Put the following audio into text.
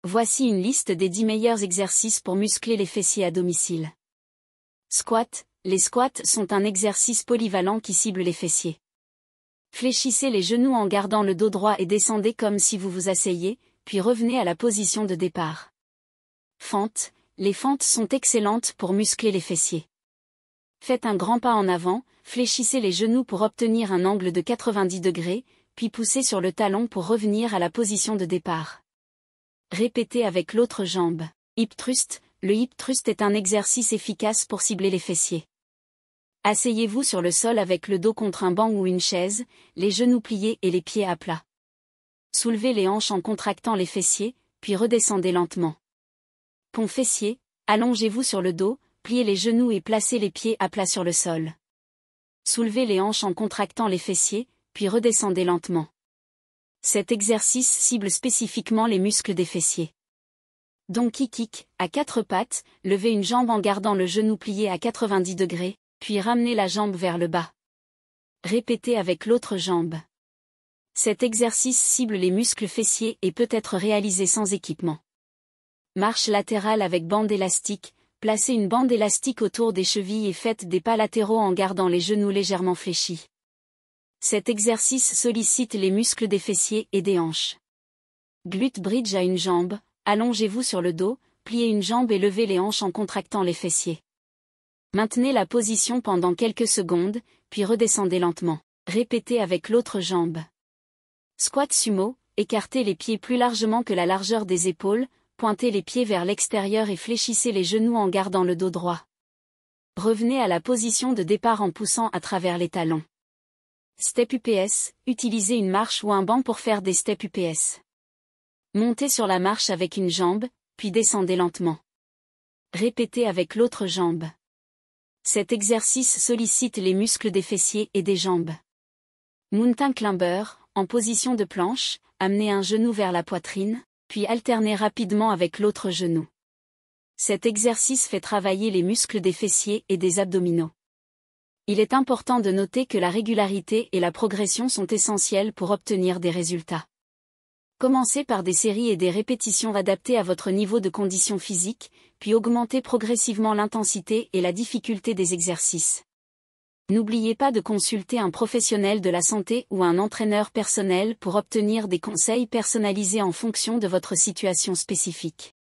Voici une liste des 10 meilleurs exercices pour muscler les fessiers à domicile. Squat. Les squats sont un exercice polyvalent qui cible les fessiers. Fléchissez les genoux en gardant le dos droit et descendez comme si vous vous asseyez, puis revenez à la position de départ. Fentes. Les fentes sont excellentes pour muscler les fessiers. Faites un grand pas en avant, fléchissez les genoux pour obtenir un angle de 90 degrés, puis poussez sur le talon pour revenir à la position de départ. Répétez avec l'autre jambe. Hip thrust. Le hip thrust est un exercice efficace pour cibler les fessiers. Asseyez-vous sur le sol avec le dos contre un banc ou une chaise, les genoux pliés et les pieds à plat. Soulevez les hanches en contractant les fessiers, puis redescendez lentement. Pont fessier. Allongez-vous sur le dos, pliez les genoux et placez les pieds à plat sur le sol. Soulevez les hanches en contractant les fessiers, puis redescendez lentement. Cet exercice cible spécifiquement les muscles des fessiers. Donkey kick. À 4 pattes, levez une jambe en gardant le genou plié à 90 degrés, puis ramenez la jambe vers le bas. Répétez avec l'autre jambe. Cet exercice cible les muscles fessiers et peut être réalisé sans équipement. Marche latérale avec bande élastique. Placez une bande élastique autour des chevilles et faites des pas latéraux en gardant les genoux légèrement fléchis. Cet exercice sollicite les muscles des fessiers et des hanches. Glute bridge à une jambe. Allongez-vous sur le dos, pliez une jambe et levez les hanches en contractant les fessiers. Maintenez la position pendant quelques secondes, puis redescendez lentement. Répétez avec l'autre jambe. Squat sumo. Écartez les pieds plus largement que la largeur des épaules, pointez les pieds vers l'extérieur et fléchissez les genoux en gardant le dos droit. Revenez à la position de départ en poussant à travers les talons. Step UPS. Utilisez une marche ou un banc pour faire des steps UPS. Montez sur la marche avec une jambe, puis descendez lentement. Répétez avec l'autre jambe. Cet exercice sollicite les muscles des fessiers et des jambes. Mountain climber. En position de planche, amenez un genou vers la poitrine, puis alternez rapidement avec l'autre genou. Cet exercice fait travailler les muscles des fessiers et des abdominaux. Il est important de noter que la régularité et la progression sont essentielles pour obtenir des résultats. Commencez par des séries et des répétitions adaptées à votre niveau de condition physique, puis augmentez progressivement l'intensité et la difficulté des exercices. N'oubliez pas de consulter un professionnel de la santé ou un entraîneur personnel pour obtenir des conseils personnalisés en fonction de votre situation spécifique.